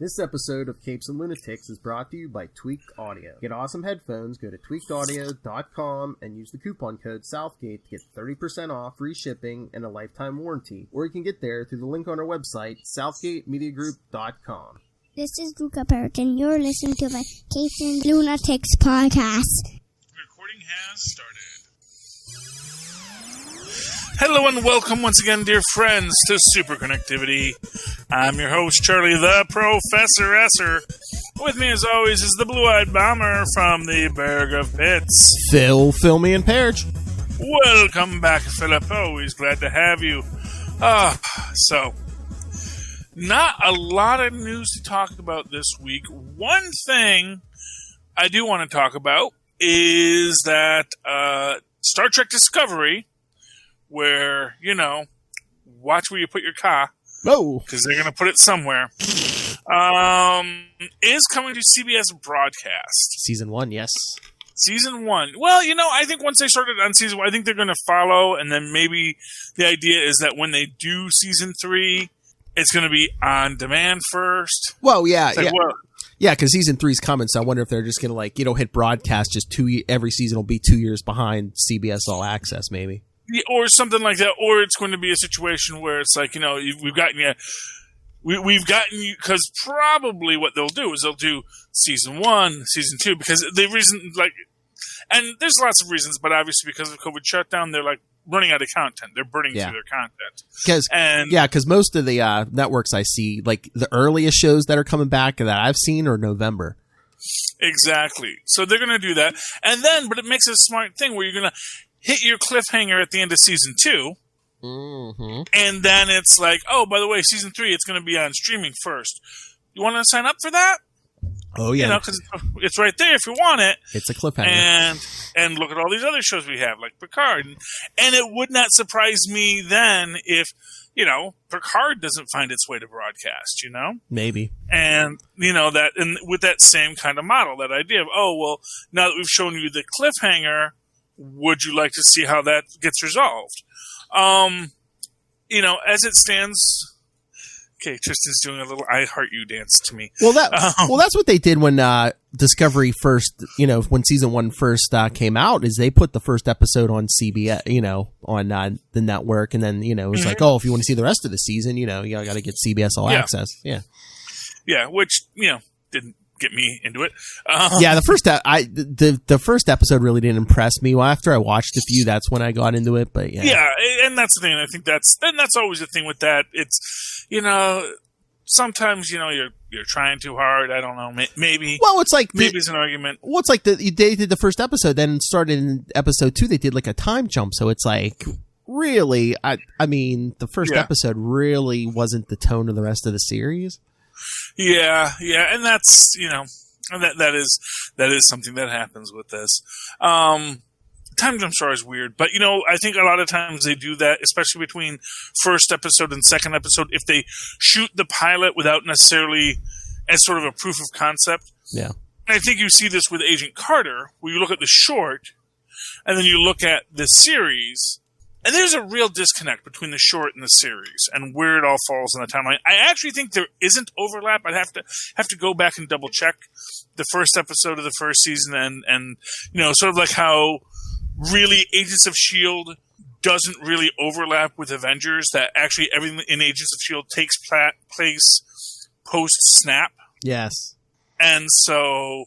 This episode of Capes and Lunatics is brought to you by Tweaked Audio. Get awesome headphones, go to tweakedaudio.com and use the coupon code Southgate to get 30% off, free shipping, and a lifetime warranty. Or you can get there through the link on our website, southgatemediagroup.com. This is Luca Perich, and you're listening to the Capes and Lunatics podcast. Recording has started. Hello and welcome once again, dear friends, to Superconnectivity. I'm your host, Charlie the Professor Esser. With me, as always, is the blue-eyed bomber from the Berg of Bits. Philmy, and Perich. Welcome back, Philip. Always glad to have you. So, not a lot of news to talk about this week. One thing I do want to talk about is that Star Trek Discovery, where, you know, watch where you put your car. Oh. Because they're going to put it somewhere. Is coming to CBS broadcast. Season 1, yes. Season 1. Well, you know, I think once they started on Season 1, I think they're going to follow, and then maybe the idea is that when they do Season 3, it's going to be on demand first. Well, yeah, like, yeah. well, yeah, because Season 3's coming, so I wonder if they're just going to, like, you know, hit broadcast just every season will be 2 years behind CBS All Access, maybe. Yeah, or something like that, or it's going to be a situation where it's like, you know, we've gotten you, because probably what they'll do is they'll do Season 1, Season 2, because the reason, like, and there's lots of reasons, but obviously because of COVID shutdown, they're, like, running out of content. They're burning through their content. Because most of the networks I see, like, the earliest shows that are coming back that I've seen are November. Exactly. So they're going to do that. And then, but it makes it a smart thing where you're going to hit your cliffhanger at the end of Season 2, and then it's like, oh, by the way, Season 3, it's going to be on streaming first. You want to sign up for that? Oh, yeah. You know, because it's right there if you want it. It's a cliffhanger. And look at all these other shows we have, like Picard. And it would not surprise me then if, you know, Picard doesn't find its way to broadcast, you know? Maybe. And, you know, that, and with that same kind of model, that idea of, oh, well, now that we've shown you the cliffhanger, would you like to see how that gets resolved? You know, as it stands, okay, Tristan's doing a little "I Heart You" dance to me. Well, that's what they did when Discovery first, you know, when Season 1 first came out, is they put the first episode on CBS, you know, on the network, and then, you know, it was like, oh, if you want to see the rest of the season, you know, you got to get CBS All Access. Yeah. Yeah, which, you know, didn't get me into it. Yeah, the first episode really didn't impress me. Well, after I watched a few, that's when I got into it. But yeah, and that's the thing. I think that's always the thing with that. It's, you know, sometimes, you know, you're trying too hard. I don't know. Maybe. Well, it's like maybe it's an argument. Well, it's like they did the first episode, then started in episode 2. They did like a time jump, so it's like, really, I mean, the first episode really wasn't the tone of the rest of the series. Yeah, and that's, you know, that is something that happens with this. Time jumps are always weird, but, you know, I think a lot of times they do that, especially between first episode and second episode, if they shoot the pilot without necessarily as sort of a proof of concept. Yeah. And I think you see this with Agent Carter, where you look at the short, and then you look at the series, and there's a real disconnect between the short and the series, and where it all falls in the timeline. I actually think there isn't overlap. I'd have to go back and double check the first episode of the first season, and you know, sort of like how really Agents of S.H.I.E.L.D. doesn't really overlap with Avengers. That actually everything in Agents of S.H.I.E.L.D. takes place post snap. Yes, and so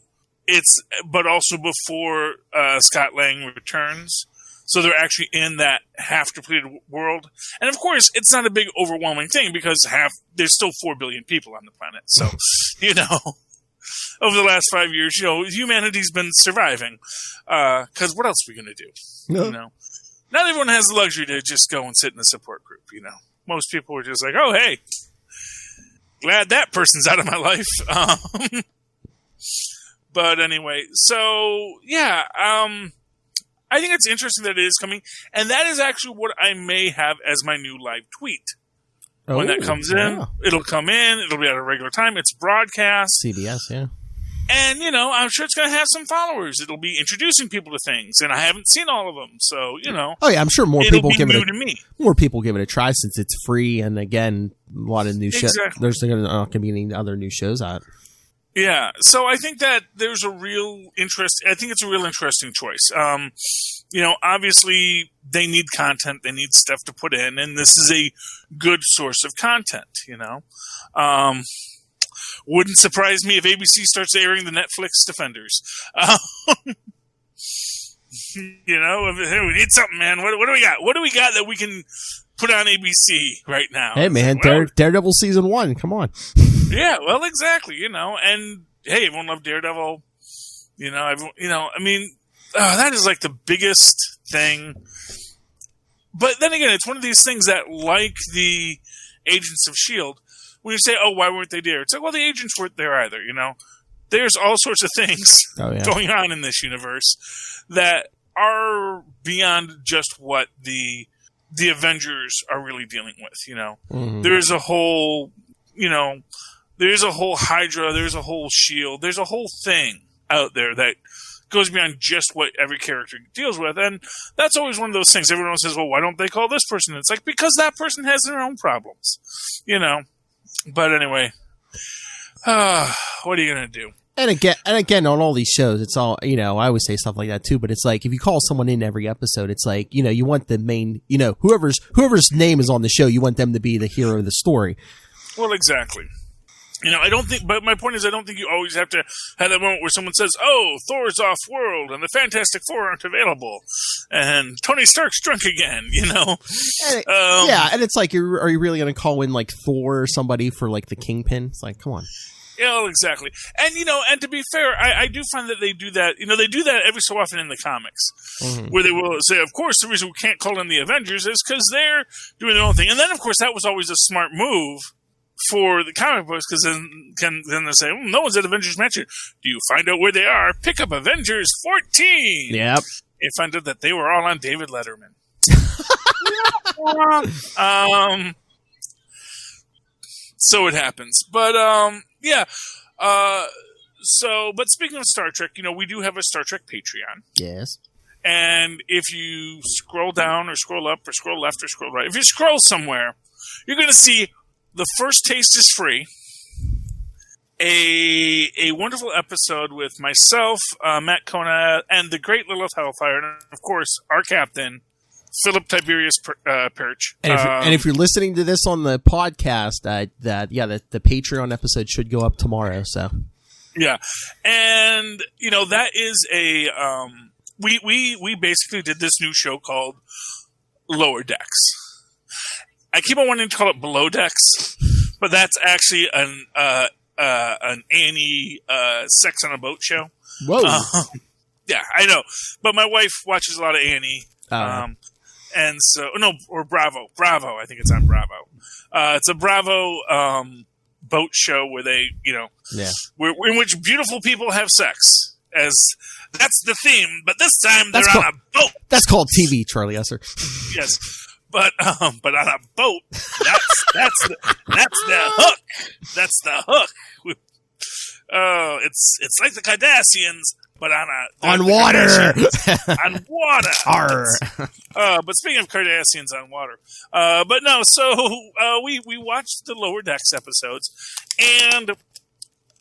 but also before Scott Lang returns. So they're actually in that half-depleted world. And, of course, it's not a big, overwhelming thing because there's still 4 billion people on the planet. So, you know, over the last 5 years, you know, humanity's been surviving. Because what else are we going to do? No. You know, not everyone has the luxury to just go and sit in a support group, you know. Most people are just like, oh, hey, glad that person's out of my life. But anyway, so, yeah, I think it's interesting that it is coming, and that is actually what I may have as my new live tweet. When that comes in, it'll come in, it'll be at a regular time, it's broadcast. CBS, yeah. And, I'm sure it's going to have some followers. It'll be introducing people to things, and I haven't seen all of them. So, Oh, yeah, I'm sure more people give it more people give it a try since it's free. And again, a lot of new shows. Exactly. There's not going to be any other new shows out. Yeah. So I think that there's a real interest. I think it's a real interesting choice. Obviously they need content. They need stuff to put in, and this is a good source of content, Wouldn't surprise me if ABC starts airing the Netflix Defenders. We need something, man. What do we got? What do we got that we can put on ABC right now? Hey, man, Daredevil season 1. Come on. Yeah, well, exactly. And hey, everyone loved Daredevil. That is like the biggest thing. But then again, it's one of these things that, like the Agents of S.H.I.E.L.D., when you say, oh, why weren't they there? It's like, well, the agents weren't there either, There's all sorts of things going on in this universe that are beyond just what the Avengers are really dealing with, Mm-hmm. There's a whole, there's a whole Hydra, there's a whole S.H.I.E.L.D., there's a whole thing out there that goes beyond just what every character deals with. And that's always one of those things. Everyone says, well, why don't they call this person? It's like, because that person has their own problems, But anyway, what are you going to do? And again, on all these shows, it's all, I always say stuff like that too, but it's like, if you call someone in every episode, it's like, you want the main, whoever's name is on the show, you want them to be the hero of the story. Well, exactly. I don't think, but my point is, I don't think you always have to have that moment where someone says, oh, Thor's off world and the Fantastic Four aren't available and Tony Stark's drunk again, And and it's like, are you really going to call in like Thor or somebody for like the Kingpin? It's like, come on. Yeah, well, exactly. And, and to be fair, I do find that they do that, they do that every so often in the comics, mm-hmm. where they will say, of course, the reason we can't call in the Avengers is because they're doing their own thing. And then, of course, that was always a smart move for the comic books, because then they say, no one's at Avengers Mansion. Do you find out where they are? Pick up Avengers 14. Yep. And find out that they were all on David Letterman. So it happens. But, but speaking of Star Trek, we do have a Star Trek Patreon. Yes. And if you scroll down or scroll up or scroll left or scroll right, if you scroll somewhere, you're going to see The First Taste is Free, a wonderful episode with myself, Matt Kona, and the great Lilith Hellfire, and of course, our captain, Philip Tiberius Perich. And if you're listening to this on the podcast, the Patreon episode should go up tomorrow. So, yeah, and that is a we basically did this new show called Lower Decks. I keep on wanting to call it Below Decks, but that's actually an Annie sex on a boat show. Whoa. Yeah, I know, but my wife watches a lot of Annie. And so, or Bravo. I think it's on Bravo. It's a Bravo boat show where they, in which beautiful people have sex. As that's the theme, but this time they're on a boat. That's called TV, Charlie Esser. Yes, but on a boat, that's the hook. That's the hook. It's like the Kardashians. But on water. On water. But speaking of Kardashians on water. But no, so we watched the Lower Decks episodes. And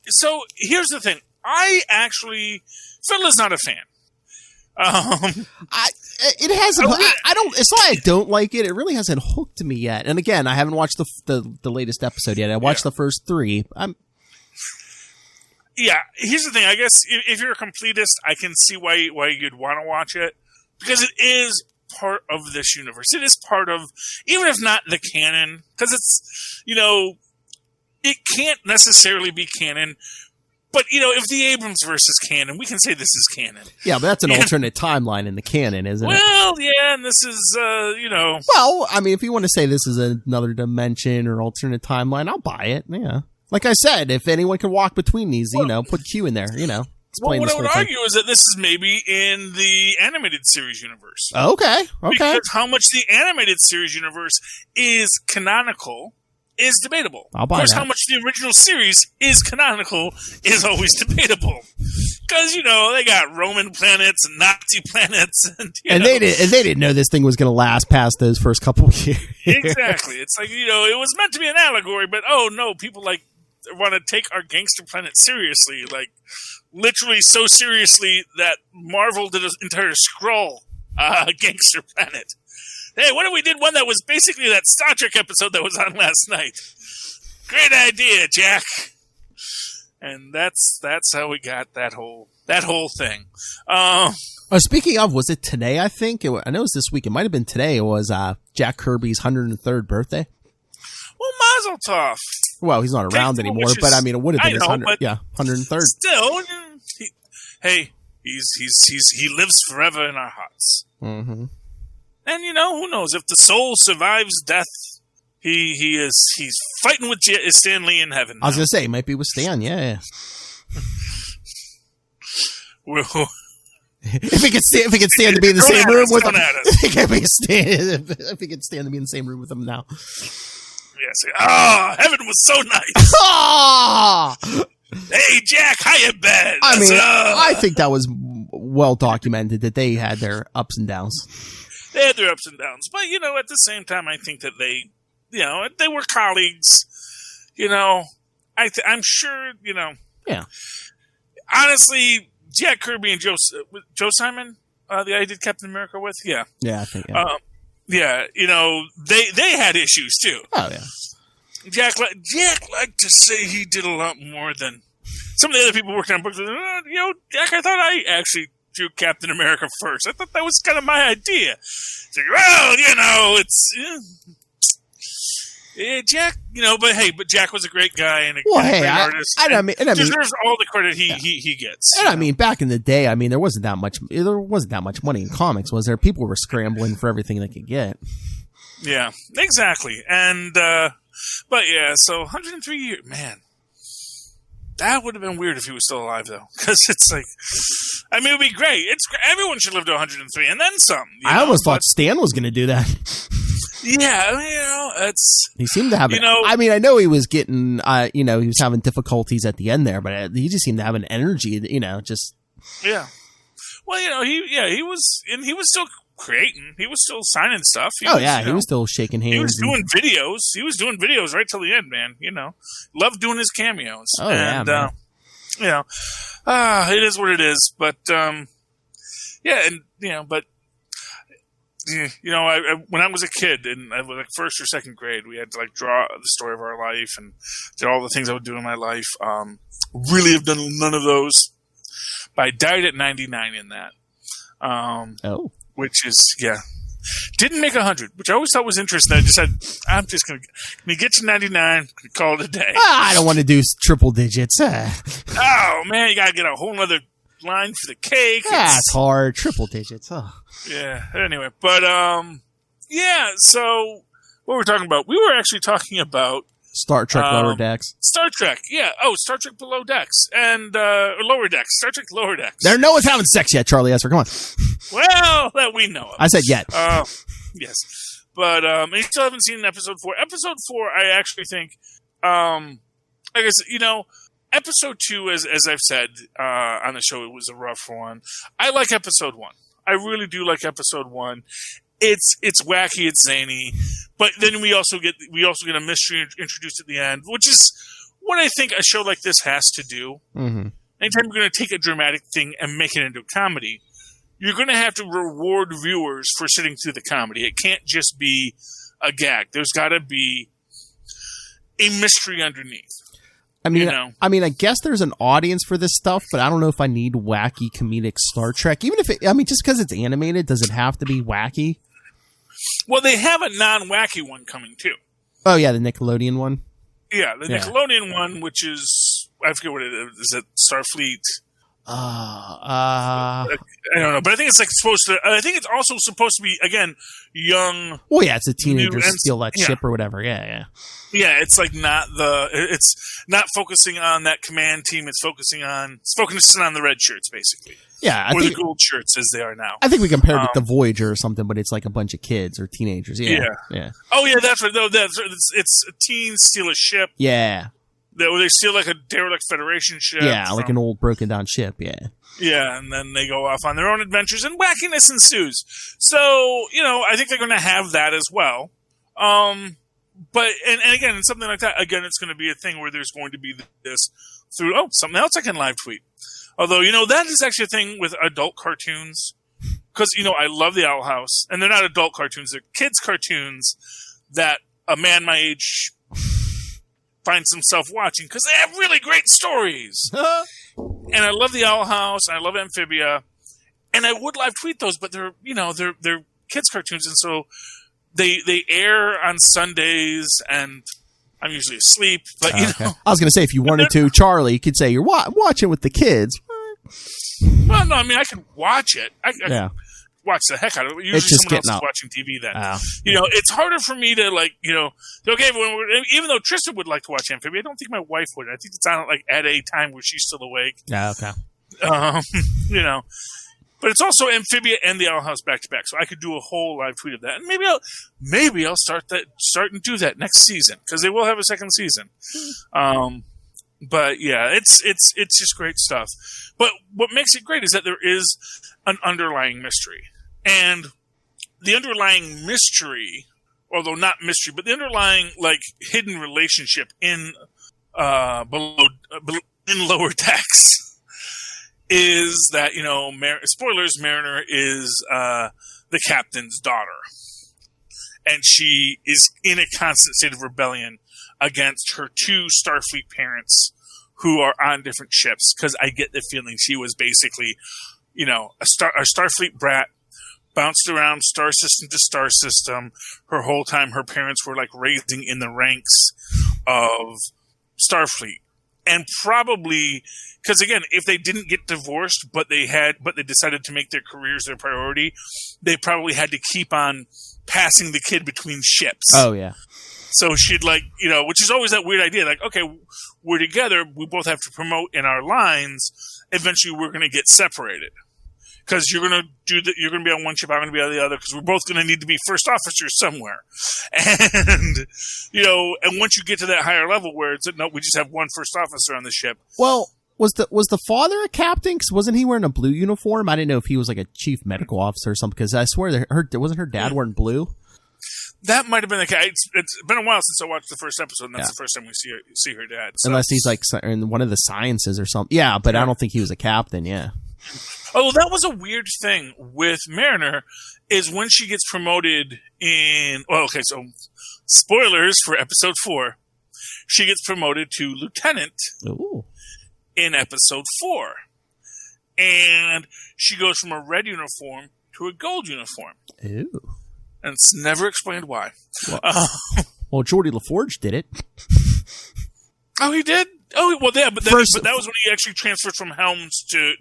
so here's the thing. Phil is not a fan. It hasn't. I don't. It's not. I don't like it. It really hasn't hooked me yet. And again, I haven't watched the latest episode yet. I watched the first 3. Yeah, here's the thing. I guess if you're a completist, I can see why you'd want to watch it, because it is part of this universe. It is part of, even if not the canon, because it's, it can't necessarily be canon. But, if the Abrams verse is canon, we can say this is canon. Yeah, but that's an alternate timeline in the canon, isn't it? Well, yeah, and this is, Well, I mean, if you want to say this is another dimension or alternate timeline, I'll buy it, yeah. Like I said, if anyone can walk between these, put Q in there, Well, what I would argue is that this is maybe in the animated series universe. Okay. Because how much the animated series universe is canonical is debatable. I'll buy of course, that. how much the original series is canonical is always debatable. Because, they got Roman planets and Nazi planets. And they didn't know this thing was going to last past those first couple of years. Exactly. It's like, it was meant to be an allegory, but oh no, people want to take our gangster planet seriously. Like, literally so seriously that Marvel did an entire Skrull gangster planet. Hey, what if we did one that was basically that Star Trek episode that was on last night? Great idea, Jack. And that's how we got that whole thing. Speaking of, was it today? I think I know it was this week. It might have been today. It was Jack Kirby's 103rd birthday. Well, Mazel Tov. Well, he's not around anymore, but I mean, it would have been his 103rd. Still, he lives forever in our hearts. Mm-hmm. And who knows if the soul survives death? He's fighting with Stan Lee in heaven now. I was gonna say, he might be with Stan. Yeah. If he could stand to be in the same room with him, if he could stand to be in the same room with him now. Yes. Heaven was so nice. Hey, Jack, how you been? I think that was well documented that they had their ups and downs. They had their ups and downs, but at the same time, I think that they were colleagues. I'm sure. Yeah. Honestly, Jack Kirby and Joe Simon, the guy I did Captain America with, yeah. Yeah, I think. Yeah. They had issues too. Oh yeah. Jack liked to say he did a lot more than some of the other people working on books. Jack, I thought I actually drew Captain America first. I thought that was kind of my idea. It's like, well, Jack, but Jack was a great guy and a great artist. Deserves all the credit he gets. And I mean, back in the day, there wasn't that much money in comics, was there? People were scrambling for everything they could get. Yeah, exactly. And, but yeah, so 103 years, man. That would have been weird if he was still alive, though. Because it's like, it would be great. Everyone should live to 103 and then some. I almost thought Stan was going to do that. Yeah, he seemed to have I know he was getting, he was having difficulties at the end there, but he just seemed to have an energy, just. Yeah. Well, he was still creating. He was still signing stuff. He was still shaking hands. He was doing videos. He was doing videos right till the end, man. Loved doing his cameos. Oh, and, yeah, man. It is what it is. But, when I was a kid and I was like first or second grade, we had to draw the story of our life and did all the things I would do in my life. Really have done none of those. But I died at 99 in that. Which is, didn't make 100, which I always thought was interesting. I just said, I'm just going to get to 99, call it a day. I don't want to do triple digits. Oh, man, you got to get a whole other line for the cake. That's hard. Triple digits. Oh. Yeah, anyway. But, so what were we talking about? We were actually talking about Star Trek Lower Decks. Star Trek, yeah. Oh, Star Trek Below Decks. And, or Lower Decks. Star Trek Lower Decks. No one's having sex yet, Charlie Esper. Come on. Well, that we know of. I said yet. Yes. But, you still haven't seen episode 4. Episode 4, I actually think, I guess, episode 2, as I've said, on the show, it was a rough one. I like episode 1. I really do like episode 1. It's wacky, it's zany, but then we also get a mystery introduced at the end, which is what I think a show like this has to do. Mm-hmm. Anytime you're going to take a dramatic thing and make it into a comedy, you're going to have to reward viewers for sitting through the comedy. It can't just be a gag. There's got to be a mystery underneath. I guess there's an audience for this stuff, but I don't know if I need wacky comedic Star Trek. Even if just because it's animated, does it have to be wacky? Well, they have a non-wacky one coming too. Oh yeah, the Nickelodeon one. Yeah, the Nickelodeon one, which is I forget what it is. Is it Starfleet? I don't know, but I think it's like supposed to. I think it's also supposed to be again young. Well, yeah, it's a teenager steal that ship or whatever. Yeah. It's like it's not focusing on that command team. It's focusing on the red shirts basically. Yeah, or the gold shirts as they are now. I think we compared it to Voyager or something, but it's like a bunch of kids or teenagers. Yeah. Oh yeah, that's right. No, it's teens steal a ship. Yeah. They steal like a derelict Federation ship. Yeah, like an old broken down ship. Yeah. Yeah, and then they go off on their own adventures, and wackiness ensues. So, I think they're going to have that as well. But and again, something like that. Again, it's going to be a thing where there's going to be this through. Oh, something else I can live tweet. Although that is actually a thing with adult cartoons, because I love the Owl House, and they're not adult cartoons; they're kids' cartoons that a man my age finds himself watching because they have really great stories. And I love the Owl House, and I love Amphibia, and I would live tweet those, but they're they're kids' cartoons, and so they air on Sundays, and I'm usually asleep. But I was going to say, if you wanted to, Charlie, you could say you're watching with the kids. Well, no, I mean I could watch it. I could watch the heck out of it. Usually someone else is watching TV then. It's harder for me to okay, even though Tristan would like to watch Amphibia, I don't think my wife would. I think it's on at a time where she's still awake. Yeah, okay. But it's also Amphibia and the Owl House back to back, so I could do a whole live tweet of that, and maybe I'll start and do that next season because they will have a second season. But yeah, it's just great stuff. But what makes it great is that there is an underlying mystery. And the underlying mystery, although not mystery, but the underlying hidden relationship in in lower decks is that spoilers, Mariner is the captain's daughter, and she is in a constant state of rebellion against her two Starfleet parents who are on different ships, because I get the feeling she was basically a Starfleet brat, bounced around star system to star system. Her whole time, her parents were raising in the ranks of Starfleet. And probably, because again, if they didn't get divorced, but they decided to make their careers their priority, they probably had to keep on passing the kid between ships. Oh, yeah. So she'd which is always that weird idea. Okay, we're together. We both have to promote in our lines. Eventually, we're going to get separated. Because you're going to you're going to be on one ship, I'm going to be on the other, because we're both going to need to be first officers somewhere. And, and once you get to that higher level where it's, no, we just have one first officer on the ship. Well, was the father a captain? Because wasn't he wearing a blue uniform? I didn't know if he was a chief medical officer or something, because I swear wasn't her dad wearing blue? That might have been the case. It's been a while since I watched the first episode, and that's the first time we see her dad. So. Unless he's in one of the sciences or something. Yeah, but I don't think he was a captain, yeah. Oh, that was a weird thing with Mariner, is when she gets promoted so spoilers for episode 4, she gets promoted to lieutenant. Ooh. In episode 4. And she goes from a red uniform to a gold uniform. Ooh. And it's never explained why. Well, Geordi LaForge did it. Oh, he did? Oh, well, yeah, but that was when he actually transferred from Helms to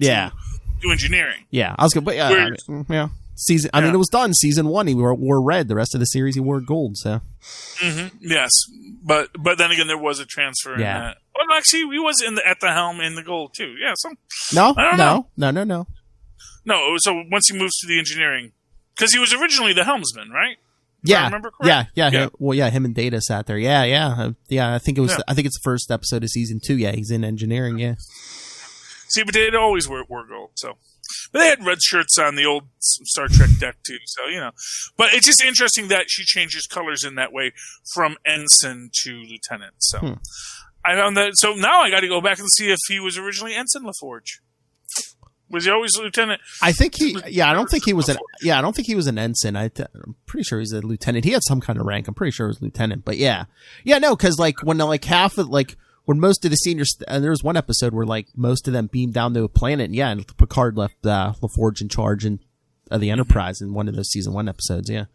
engineering. Yeah, I was going to... Season. I mean, it was done. Season 1, he wore red. The rest of the series, he wore gold. So, yes, but then again, there was a transfer. In that. Well, actually, he was at the helm in the gold too. Yeah. So no. No. So once he moves to the engineering, because he was originally the helmsman, right? Yeah. I remember correct? Yeah. Him and Data sat there. Yeah. I think it was. I think it's the first episode of season 2. Yeah, he's in engineering. Yeah. See, but they always wore gold. So. But they had red shirts on the old Star Trek deck too, so But it's just interesting that she changes colors in that way from ensign to lieutenant. So I found that. So now I got to go back and see if he was originally Ensign LaForge. Was he always lieutenant? I think he. Yeah, I don't think he was an. Yeah, I don't think he was an ensign. I'm pretty sure he's a lieutenant. He had some kind of rank. I'm pretty sure it was lieutenant. But yeah, no, because when half of when most of the seniors, and there was one episode where most of them beamed down to a planet, and Picard left LaForge in charge of the Enterprise in one of those season 1 episodes. Yeah.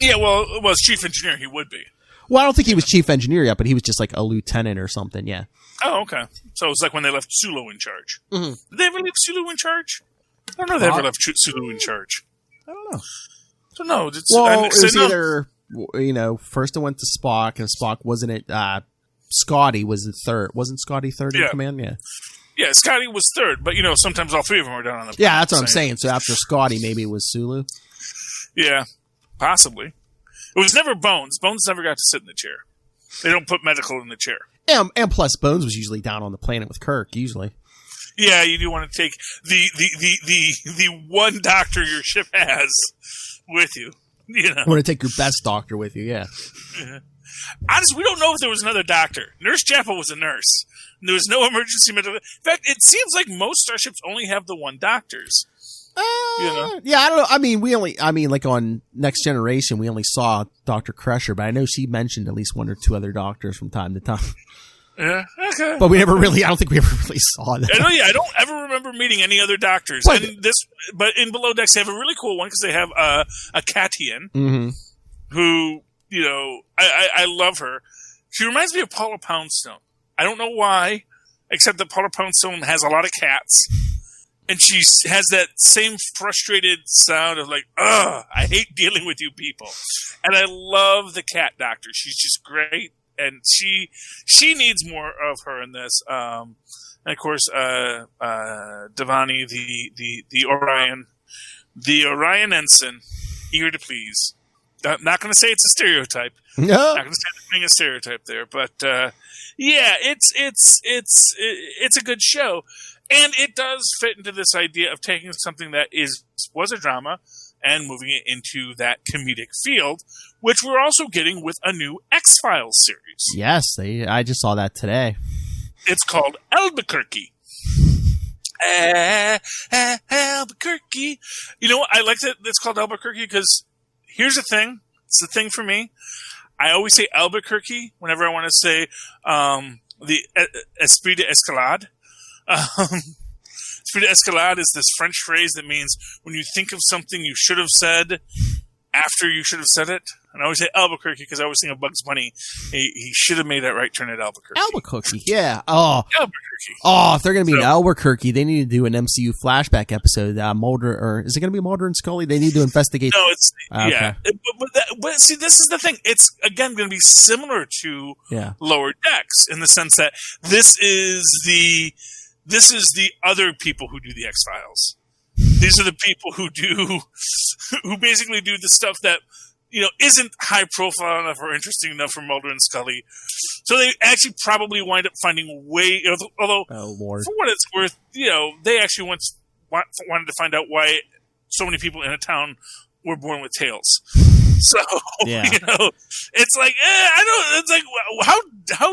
Yeah, well, as chief engineer, he would be. Well, I don't think he was chief engineer yet, but he was just like a lieutenant or something. Yeah. Oh, okay. So it's like when they left Sulu in charge. Mm-hmm. Did they ever leave Sulu in charge? I don't know if they ever left Sulu in charge. I don't know. I don't know. Well, it was either, first it went to Spock, and Spock wasn't it. Scotty was the third. Wasn't Scotty third in command? Yeah. Yeah, Scotty was third, but sometimes all three of them were down on the. Yeah, that's what I'm saying. So after Scotty, maybe it was Sulu. Yeah, possibly. It was never Bones. Bones never got to sit in the chair. They don't put medical in the chair. And plus, Bones was usually down on the planet with Kirk. Usually. Yeah, you do want to take the one doctor your ship has with you. You want to take your best doctor with you. Yeah. Honestly, we don't know if there was another doctor. Nurse Chapel was a nurse. There was no emergency medical. In fact, it seems like most starships only have the one doctors. Yeah, I don't know. I mean, like on Next Generation, we only saw Dr. Crusher, but I know she mentioned at least one or two other doctors from time to time. Yeah, okay. But I don't think we ever really saw that. I don't ever remember meeting any other doctors. But in Below Decks, they have a really cool one because they have a Catian who, I love her. She reminds me of Paula Poundstone. I don't know why, except that Paula Poundstone has a lot of cats. And she has that same frustrated sound of like, ugh, I hate dealing with you people. And I love the cat doctor. She's just great. And she needs more of her in this. And of course, Devani, the Orion ensign, eager to please. I'm not going to say it's a stereotype. No. Not going to say there's being a stereotype there, but yeah, it's a good show. And it does fit into this idea of taking something that was a drama and moving it into that comedic field, which we're also getting with a new X-Files series. Yes, I just saw that today. It's called Albuquerque. Albuquerque. You know what? I like that it's called Albuquerque because here's the thing. It's the thing for me. I always say Albuquerque whenever I want to say the Esprit d'Escalade. Esprit d'Escalade is this French phrase that means when you think of something you should have said after you should have said it. And I always say Albuquerque because I always think of Bugs Bunny. He should have made that right turn at Albuquerque. Albuquerque, yeah. Oh, Albuquerque. Oh, if they're going to be in Albuquerque, they need to do an MCU flashback episode. Mulder, or is it going to be Mulder and Scully? They need to investigate. No, it's okay. But see, this is the thing. It's again going to be similar to Lower Decks in the sense that this is the other people who do the X-Files. These are the people who basically do the stuff that, isn't high profile enough or interesting enough for Mulder and Scully. So they actually probably wind up finding although, for what it's worth, they actually wanted to find out why so many people in a town were born with tails. So, it's like, it's like,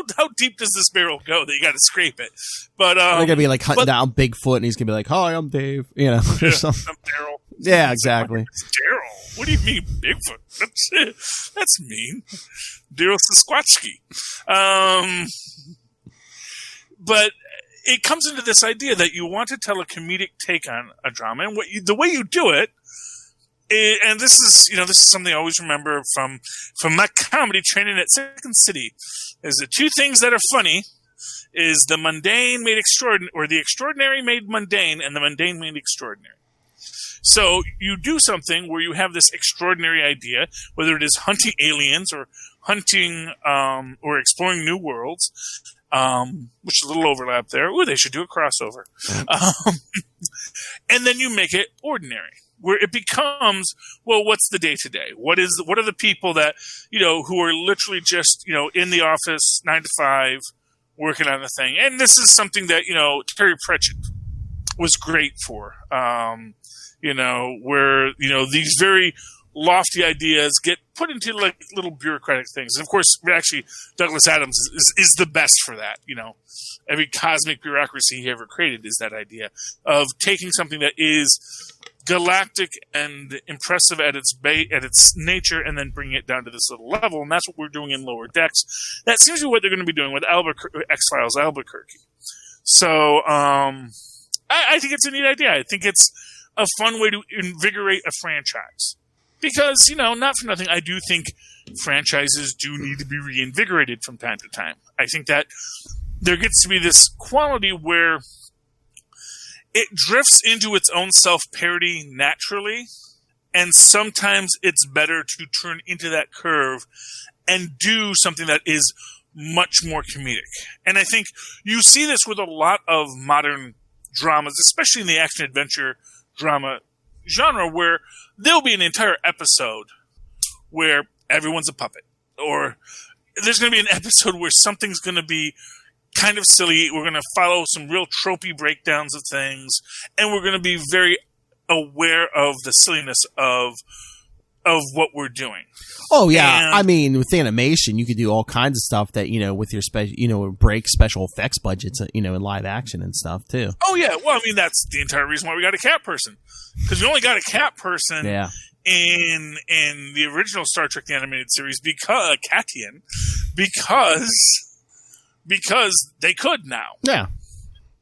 how deep does this barrel go that you got to scrape it? But, they're going to be like hunting down Bigfoot and he's going to be like, hi, I'm Dave, or something. I'm Daryl. Yeah, exactly. Daryl. What do you mean Bigfoot? That's mean. Daryl Sasquatchki. But it comes into this idea that you want to tell a comedic take on a drama, and the way you do it, and this is something I always remember from my comedy training at Second City, is the two things that are funny is the mundane made extraordinary, or the extraordinary made mundane, and the mundane made extraordinary. So you do something where you have this extraordinary idea, whether it is hunting aliens or hunting or exploring new worlds, which is a little overlap there. Ooh, they should do a crossover. And then you make it ordinary, where it becomes, well, what's the day to day? What are the people that, who are literally just, in the office 9 to 5 working on the thing. And this is something that, Terry Pratchett was great for. Where, these very lofty ideas get put into like little bureaucratic things. And of course, actually, Douglas Adams is the best for that. Every cosmic bureaucracy he ever created is that idea of taking something that is galactic and impressive at its nature and then bringing it down to this little level. And that's what we're doing in Lower Decks. That seems to be what they're going to be doing with X-Files Albuquerque. So, I think it's a neat idea. I think it's a fun way to invigorate a franchise. Because, not for nothing, I do think franchises do need to be reinvigorated from time to time. I think that there gets to be this quality where it drifts into its own self-parody naturally, and sometimes it's better to turn into that curve and do something that is much more comedic. And I think you see this with a lot of modern dramas, especially in the action-adventure drama genre, where there'll be an entire episode where everyone's a puppet, or there's going to be an episode where something's going to be kind of silly. We're going to follow some real tropey breakdowns of things, and we're going to be very aware of the silliness of what we're doing. Oh yeah, and, I mean, with animation, you could do all kinds of stuff that with your break special effects budgets, in live action and stuff too. Oh yeah, well, I mean, that's the entire reason why we got a cat person, because we only got a cat person. Yeah. In the original Star Trek the Animated Series, because they could now. Yeah.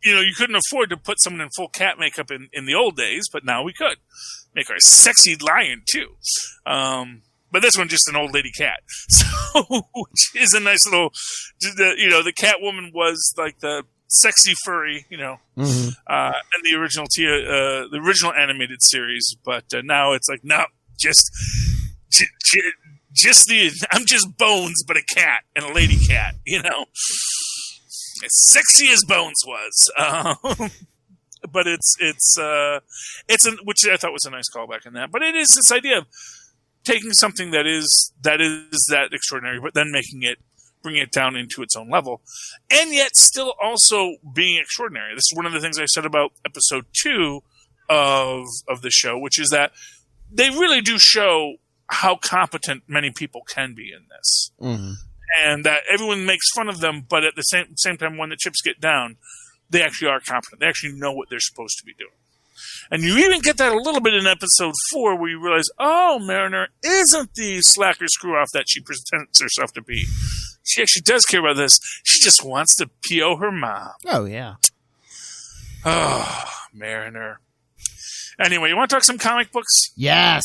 You couldn't afford to put someone in full cat makeup in the old days, but now we could. Make her a sexy lion, too. But this one, just an old lady cat. So, which is a nice little, the cat woman was like the sexy furry, mm-hmm. In the original animated series. But now it's like, no, just I'm just Bones, but a cat and a lady cat, as sexy as Bones was. But it's which I thought was a nice callback in that. But it is this idea of taking something that is that extraordinary, but then bringing it down into its own level, and yet still also being extraordinary. This is one of the things I said about episode 2 of the show, which is that they really do show how competent many people can be in this. Mm-hmm. And that everyone makes fun of them, but at the same time, when the chips get down, they actually are competent. They actually know what they're supposed to be doing. And you even get that a little bit in episode 4, where you realize, oh, Mariner isn't the slacker screw-off that she presents herself to be. She actually does care about this. She just wants to PO her mom. Oh, yeah. Oh, Mariner. Anyway, you want to talk some comic books? Yes.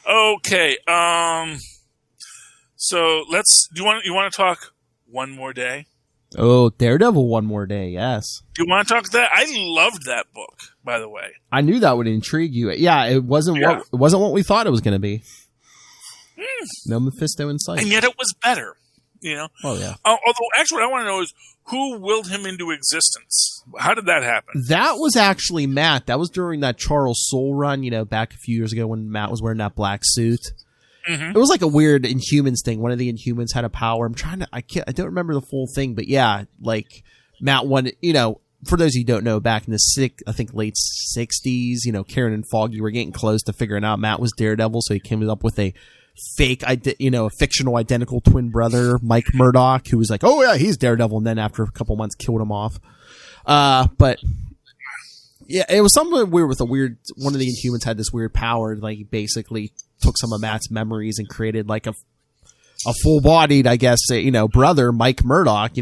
Okay. So you want to talk One More Day? Oh, Daredevil, One More Day, yes. Do you want to talk that? I loved that book, by the way. I knew that would intrigue you. Yeah, it wasn't what we thought it was going to be. No Mephisto in sight. And yet it was better, Oh, yeah. Although, actually, what I want to know is who willed him into existence? How did that happen? That was actually Matt. That was during that Charles Soule run, back a few years ago when Matt was wearing that black suit. Mm-hmm. It was like a weird Inhumans thing. One of the Inhumans had a power. I don't remember the full thing, but yeah, like Matt wanted, for those who don't know, back in the late 60s, Karen and Foggy were getting close to figuring out Matt was Daredevil, so he came up with a fake, a fictional identical twin brother, Mike Murdoch, who was like, oh yeah, he's Daredevil, and then after a couple months killed him off. But yeah, it was something weird with one of the Inhumans had this weird power, like he basically took some of Matt's memories and created like a full-bodied, I guess, brother, Mike Murdoch,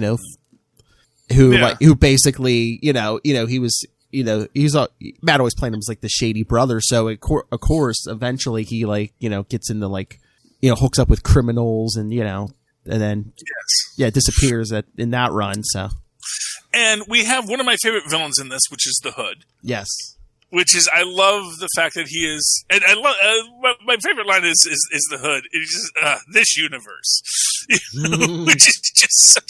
who basically, he was, Matt always played him as like the shady brother. So of course, eventually he gets into hooks up with criminals and then disappears in that run. So. And we have one of my favorite villains in this, which is the Hood. Yes. Which is, I love the fact that he is, and I love, my favorite line is the Hood. It's just, this universe. Which is just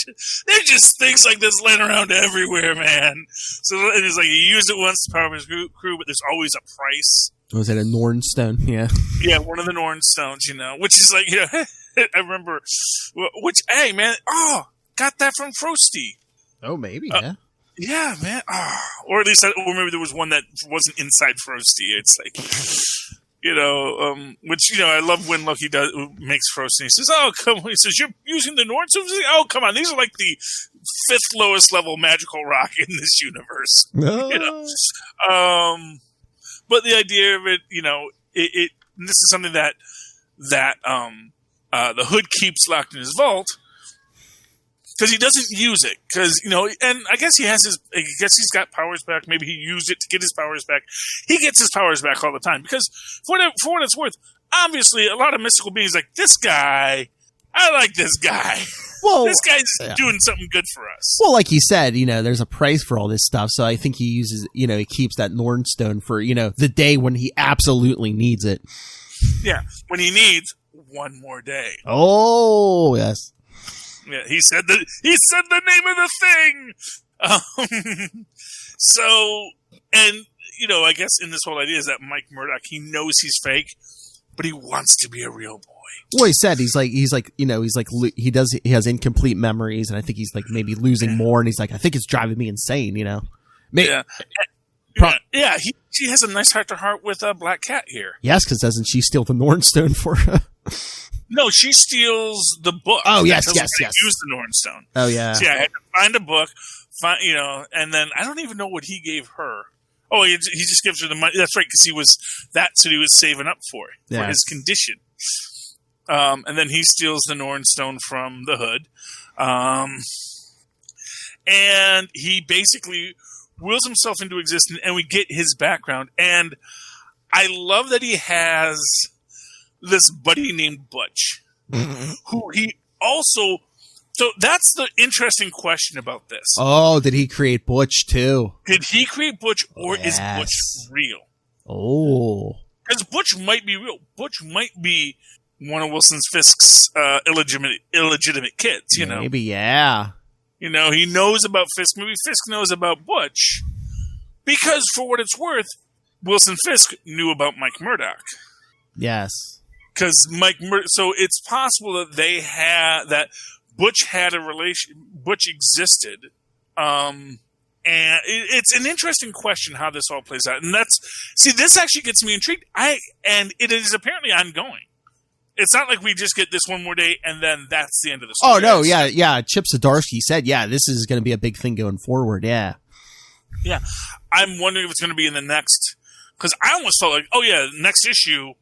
there's just things like this laying around everywhere, man. So it's like, you use it once to power his crew, but there's always a price. Was it a Norn Stone? Yeah. Yeah, one of the Norn Stones, which is like, I remember, hey, man, got that from Frosty. Oh, maybe, yeah. Yeah, man. Or at least, or maybe there was one that wasn't inside Frosty. It's like, which, I love when Loki makes Frosty. He says, oh, come on. He says, you're using the Norn Stones? Oh, come on. These are like the 5th lowest level magical rock in this universe. Oh. But the idea of it, this is something that the Hood keeps locked in his vault. because he doesn't use it. Because, and I guess he's got powers back. Maybe he used it to get his powers back. He gets his powers back all the time. Because for what it's worth, obviously, a lot of mystical beings like, this guy, I like this guy. Well, this guy's doing something good for us. Well, like he said, there's a price for all this stuff. So I think he uses, he keeps that Nornstone for, the day when he absolutely needs it. Yeah, when he needs one more day. Oh, yes. Yeah, he said the name of the thing. So, and I guess in this whole idea is that Mike Murdock, he knows he's fake, but he wants to be a real boy. Well, he said he has incomplete memories, and I think he's like maybe losing more, and he's like, I think it's driving me insane. Yeah, he has a nice heart-to-heart with a Black Cat here. Yes, because doesn't she steal the Nornstone for him? No, she steals the book. Oh, yes. Use the Nornstone. Oh, yeah. So, I had to find a book, and then I don't even know what he gave her. Oh, he just gives her the money. That's right, because that's what he was saving up for his condition. And then he steals the Nornstone from the Hood. And he basically wills himself into existence, and we get his background. And I love that he has this buddy named Butch, who he also... So that's the interesting question about this. Oh, did he create Butch too? Did he create Butch, or is Butch real? Oh. Because Butch might be real. Butch might be one of Wilson Fisk's illegitimate kids, Maybe, yeah. He knows about Fisk. Maybe Fisk knows about Butch. Because, for what it's worth, Wilson Fisk knew about Mike Murdock. Yes. Because so it's possible that that Butch had a relation. Butch existed, and it's an interesting question how this all plays out. And this actually gets me intrigued. And it is apparently ongoing. It's not like we just get this one more day and then that's the end of the story. Oh no, yeah. Chip Zdarsky said, this is going to be a big thing going forward. Yeah. Yeah, I'm wondering if it's going to be in the next. Because I almost felt like, next issue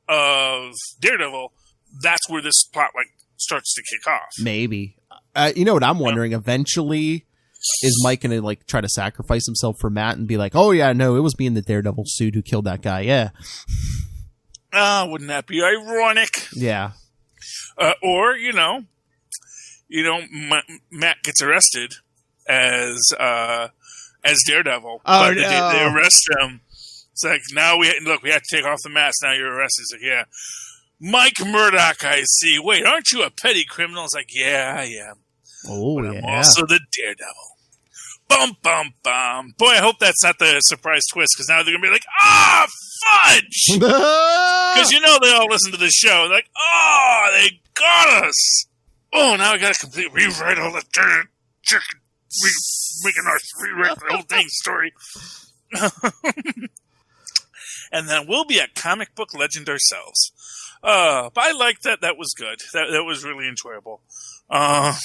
of Daredevil, that's where this plot starts to kick off. Maybe. You know what I'm wondering? Eventually, is Mike going to try to sacrifice himself for Matt and be like, oh yeah, no, it was me in the Daredevil suit who killed that guy. Yeah. Wouldn't that be ironic? Yeah. Or Matt gets arrested as Daredevil. Oh, but no. They arrest him. It's like, now we have to take off the mask. Now you're arrested. It's like, yeah. Mike Murdock, I see. Wait, aren't you a petty criminal? It's like, yeah, I am. Oh, but I'm also the Daredevil. Bum, bum, bum. Boy, I hope that's not the surprise twist, because now they're going to be like, fudge! Because they all listen to this show. They're like, they got us! Oh, now I got to completely rewrite all the chicken. Making our rewrite the whole dang story. And then we'll be a comic book legend ourselves. But I liked that. That was good. That was really enjoyable. I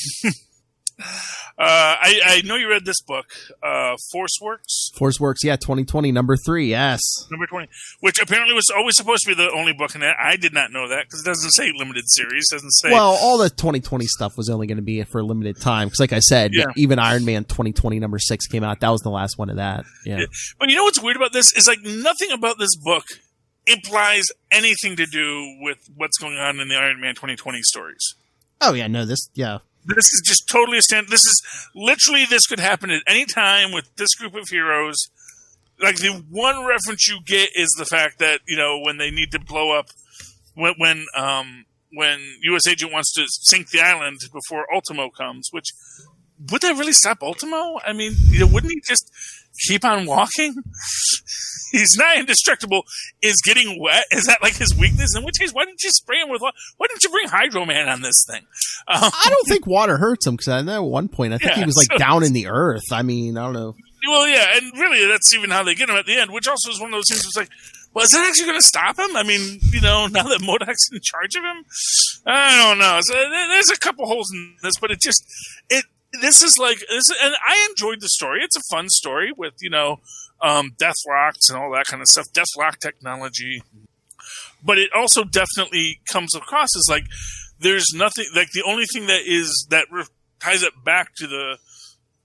know you read this book, Forceworks. Forceworks, yeah, 2020, number 3, yes. Number 20, which apparently was always supposed to be the only book in it. I did not know that, because it doesn't say limited series. It doesn't say... Well, all the 2020 stuff was only going to be for a limited time, because like I said, even Iron Man 2020, number 6 came out. That was the last one of that. Yeah. But you know what's weird about this? Is nothing about this book implies anything to do with what's going on in the Iron Man 2020 stories. Oh, yeah, no, this is just totally a stand. This could happen at any time with this group of heroes. Like, the one reference you get is the fact that, when they need to blow up, when U.S. Agent wants to sink the island before Ultimo comes, which, would that really stop Ultimo? I mean, wouldn't he just keep on walking? He's not indestructible. Is getting wet? Is that his weakness? In which case, why didn't you spray him with water? Why didn't you bring Hydro Man on this thing? I don't think water hurts him, because I know at one point I think he was down in the earth. I mean, I don't know. Well, yeah, and really that's even how they get him at the end, which also is one of those things. It's like, well, is that actually going to stop him? I mean, now that MODOK's in charge of him, I don't know. So there's a couple holes in this, but this is and I enjoyed the story. It's a fun story with Deathlocks and all that kind of stuff, Deathlock technology. But it also definitely comes across as there's nothing, the only thing that ties it back to the,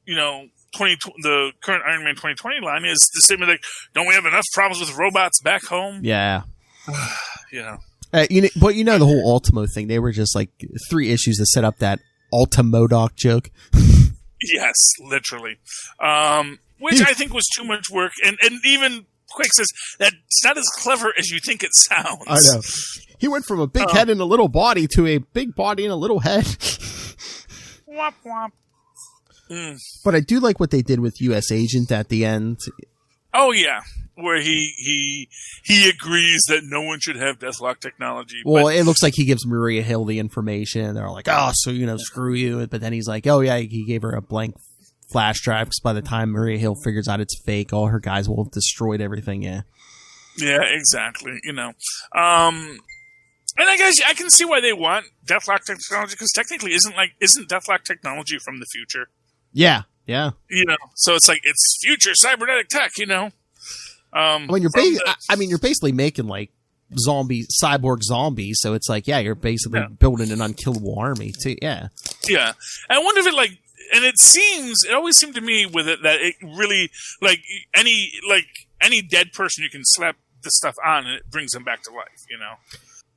the current Iron Man 2020 line is the same like, don't we have enough problems with robots back home? Yeah. But the whole Ultimo thing, they were just like 3 issues to set up that Ultimodoc joke. Yes, literally. Which I think was too much work. And even Quick says that's not as clever as you think it sounds. I know. He went from a big head and a little body to a big body and a little head. Womp womp. But I do like what they did with U.S. Agent at the end. Oh, yeah. Where he agrees that no one should have Deathlock technology. Well, it looks like he gives Maria Hill the information. They're like, oh, so, screw you. But then he's like, oh, yeah, he gave her a blank flash drive because by the time Maria Hill figures out it's fake, all her guys will have destroyed everything, yeah. Yeah, exactly, And I guess I can see why they want Deathlock technology because technically isn't Deathlock technology from the future? Yeah. So it's like it's future cybernetic tech, you're basically making like cyborg zombies, so it's like you're basically building an unkillable army too. Yeah. Yeah. I wonder if it always seemed to me with it that it really like any dead person you can slap the stuff on and it brings them back to life,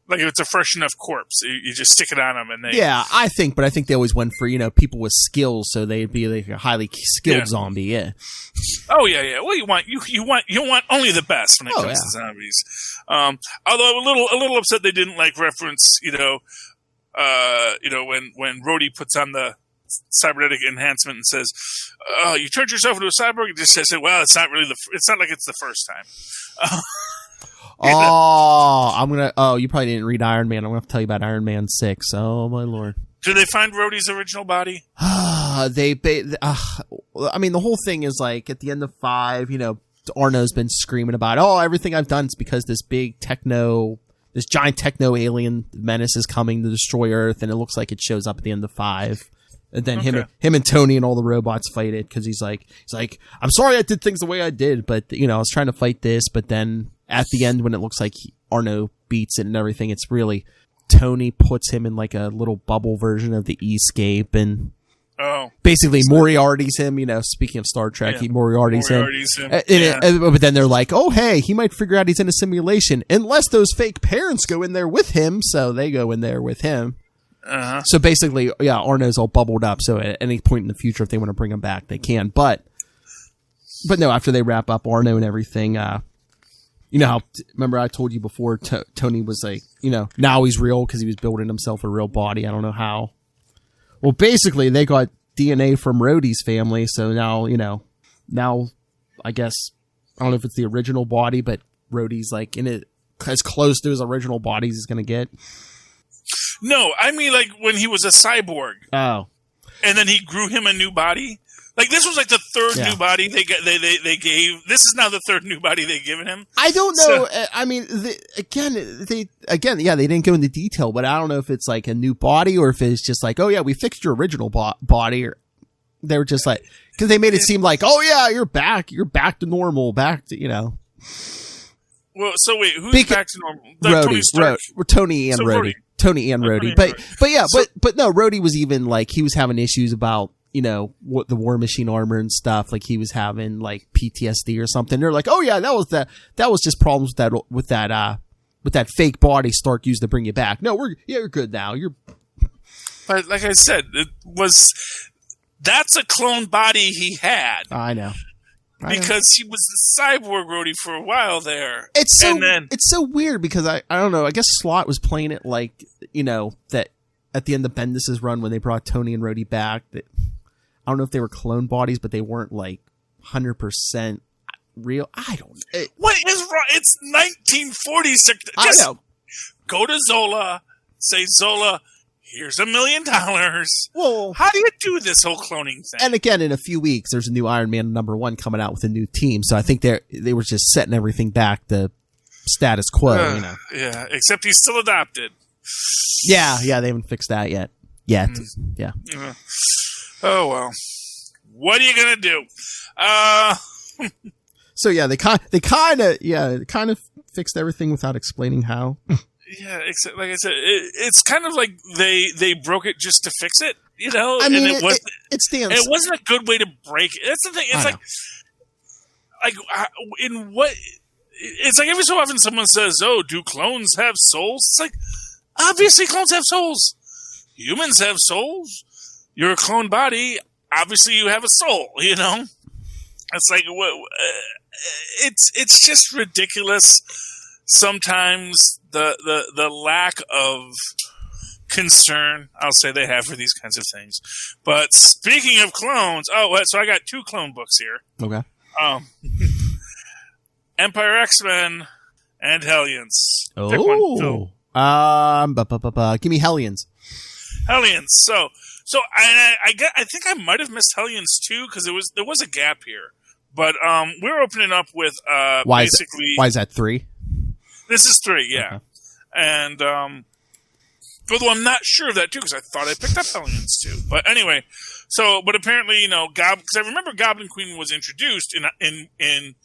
Like if it's a fresh enough corpse, you just stick it on them and they... Yeah, I think they always went for, people with skills, so they'd be like a highly skilled zombie, yeah. Oh, yeah. Well, you want only the best when it comes to zombies. Although I'm a little upset they didn't reference, when Rhodey puts on the cybernetic enhancement and says, you turned yourself into a cyborg, it just says, well, it's not like it's the first time. You probably didn't read Iron Man. I'm going to have to tell you about Iron Man 6. Oh, my Lord. Did they find Rhodey's original body? The whole thing is like at the end of 5, Arno's been screaming about, everything I've done is because this giant techno alien menace is coming to destroy Earth, and it looks like it shows up at the end of 5. And then him and Tony and all the robots fight it because he's like, I'm sorry I did things the way I did, but I was trying to fight this, but then at the end when it looks like Arno beats it and everything, it's really Tony puts him in like a little bubble version of the Escape and basically Moriarty's him, speaking of Star Trek, Moriarty's him. But then they're like, oh, hey, he might figure out he's in a simulation unless those fake parents go in there with him, so they go in there with him. Uh-huh. So basically, Arno's all bubbled up, so at any point in the future, if they want to bring him back, they can. But no, after they wrap up Arno and everything, how, remember I told you before, Tony was like, now he's real because he was building himself a real body. I don't know how. Well, basically, they got DNA from Rhodey's family, so now, I guess, I don't know if it's the original body, but Rhodey's like in it as close to his original body as he's going to get. No, I mean like when he was a cyborg. Oh. And then he grew him a new body. Like this was like the third new body they gave. This is now the third new body they've given him. I don't know. So, I mean, they didn't go into detail, but I don't know if it's like a new body or if it's just like, oh yeah, we fixed your original body, or they were just like, because they made it seem like, oh yeah, you're back to normal, back to Well, so wait, who's back to normal? Tony and Rhodey. Tony and Rhodey. But no, Rhodey was even like, he was having issues about, what the War Machine armor and stuff. Like he was having like PTSD or something. They're like, oh yeah, that was just problems with that fake body Stark used to bring you back. No, you're good now. But like I said, that's a clone body he had. I know. Because he was the cyborg Rhodey for a while there. It's so weird because I don't know. I guess Slott was playing it like, that at the end of Bendis's run when they brought Tony and Rhodey back, that I don't know if they were clone bodies, but they weren't like 100% real. I don't know. What is wrong? It's 1946. Just go to Zola, say, Zola, here's $1 million. Well, how do you do this whole cloning thing? And again, in a few weeks, there's a new Iron Man #1 coming out with a new team. So I think they were just setting everything back to status quo. Yeah, except he's still adopted. Yeah, they haven't fixed that yet. Yeah. Oh well, what are you gonna do? So yeah, they kind of fixed everything without explaining how. Yeah, except like I said, it's kind of like they broke it just to fix it. you know. I mean, and it stands. It wasn't a good way to break it. That's the thing. It's in what? It's like every so often someone says, "Oh, do clones have souls?" It's like, obviously, clones have souls. Humans have souls. You're a clone body. Obviously, you have a soul. You know. It's like it's just ridiculous. Sometimes the lack of concern I'll say they have for these kinds of things. But speaking of clones, so I got 2 clone books here. Okay. Empyre X-Men and Hellions. Oh. Pick one, Phil. Give me Hellions. Hellions. So I think I might have missed Hellions too because there was a gap here. But we're opening up with Why basically. Is that 3? This is 3, yeah. Okay. And although I'm not sure of that too because I thought I picked up Hellions too. But anyway, but apparently because I remember Goblin Queen was introduced in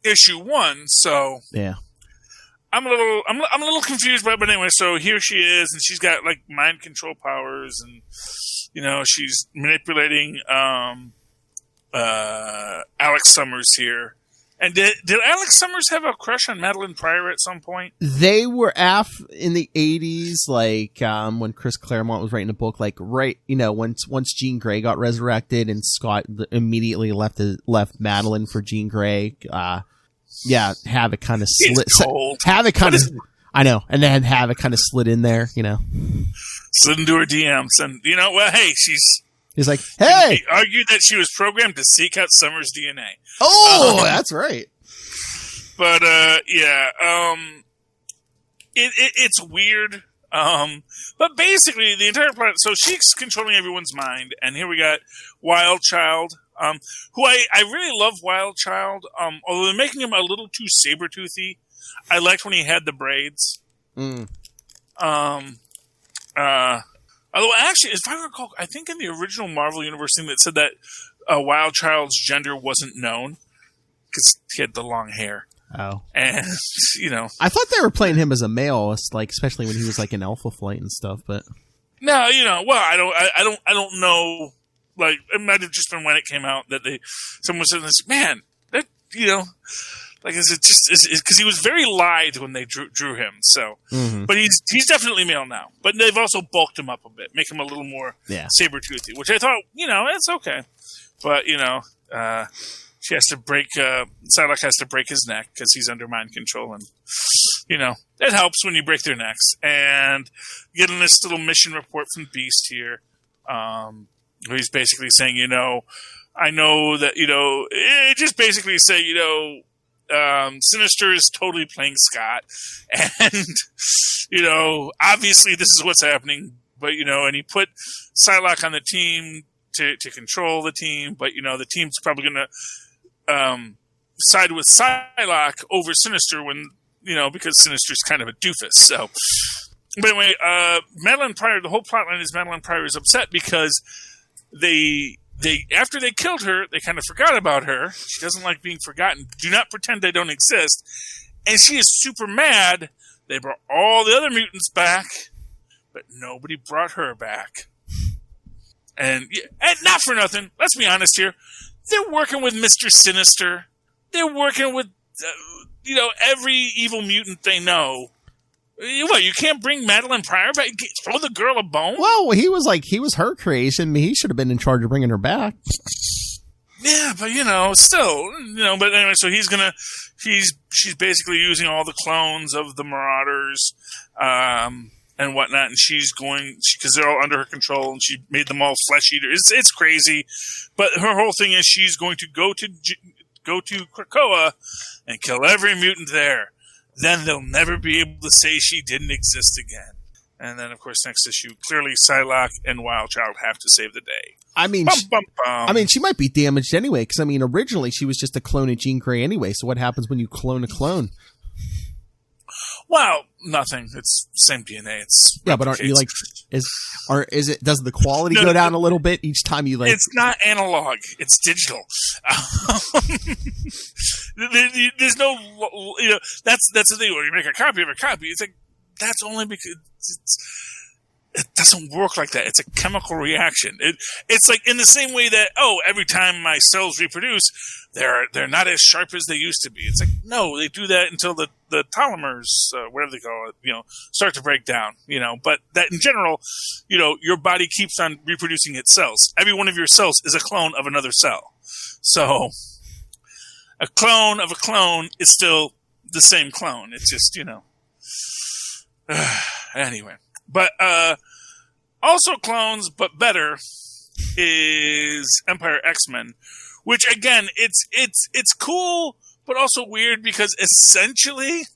issue 1, so yeah. I'm a little confused by it, but anyway, so here she is, and she's got like mind control powers, and she's manipulating Alex Summers here. And did Alex Summers have a crush on Madeline Pryor at some point? They were in the 80s, like when Chris Claremont was writing a book, like once Jean Grey got resurrected and Scott immediately left Madeline for Jean Grey. Havoc kind of slid. Havoc kind of, I know, and then Havoc kind of slid in there, slid into her DMs, and hey, he's like, hey, he argued that she was programmed to seek out Summers' DNA. Oh, that's right. But it's weird. But basically, the entire planet. So she's controlling everyone's mind, and here we got Wild Child. Who I really love Wild Child, although they're making him a little too saber-toothy. I liked when he had the braids. Although actually, if I recall, I think in the original Marvel Universe thing that said that Wild Child's gender wasn't known because he had the long hair. Oh. And, I thought they were playing him as a male, like, especially when he was like in Alpha Flight and stuff, but. No, I don't know. Like, it might have just been when it came out that someone said this, man, that, like, is it just, because he was very lithe when they drew him, so. Mm-hmm. But he's definitely male now. But they've also bulked him up a bit, make him a little more saber-toothy, which I thought, it's okay. But, she has to Psylocke has to break his neck because he's under mind control, and, it helps when you break their necks. And getting this little mission report from Beast here, he's basically saying, I know that, it just basically say, Sinister is totally playing Scott. And, obviously this is what's happening. But, and he put Psylocke on the team to control the team. But, the team's probably going to side with Psylocke over Sinister when, because Sinister's kind of a doofus. So, but anyway, Madeline Pryor, the whole plotline is Madeline Pryor is upset because they after they killed her, they kind of forgot about her. She doesn't like being forgotten. Do not pretend they don't exist. And she is super mad. They brought all the other mutants back, but nobody brought her back. And not for nothing. Let's be honest here. They're working with Mr. Sinister. They're working with, every evil mutant they know. What, you can't bring Madeline Pryor back? Throw the girl a bone? Well, he was her creation. He should have been in charge of bringing her back. Yeah, but still, but anyway, so she's basically using all the clones of the Marauders, and whatnot, and because they're all under her control, and she made them all flesh eaters. It's crazy, but her whole thing is she's going to go to Krakoa and kill every mutant there. Then they'll never be able to say she didn't exist again. And then, of course, next issue, clearly Psylocke and Wild Child have to save the day. I mean, she might be damaged anyway, because, originally she was just a clone of Jean Grey anyway, so what happens when you clone a clone? Well, nothing. It's same DNA. It's but aren't you does the quality go down a little bit each time you like? It's not analog. It's digital. There's no, that's the thing. When you make a copy of a copy, it's like that's only because it doesn't work like that. It's a chemical reaction. It's like in the same way that, every time my cells reproduce, they're not as sharp as they used to be. It's like, no, they do that until the telomeres, whatever they call it, start to break down, But that in general, your body keeps on reproducing its cells. Every one of your cells is a clone of another cell. So a clone of a clone is still the same clone. It's just, anyway. But also clones, but better, is Empyre X-Men, which again, it's cool, but also weird because essentially,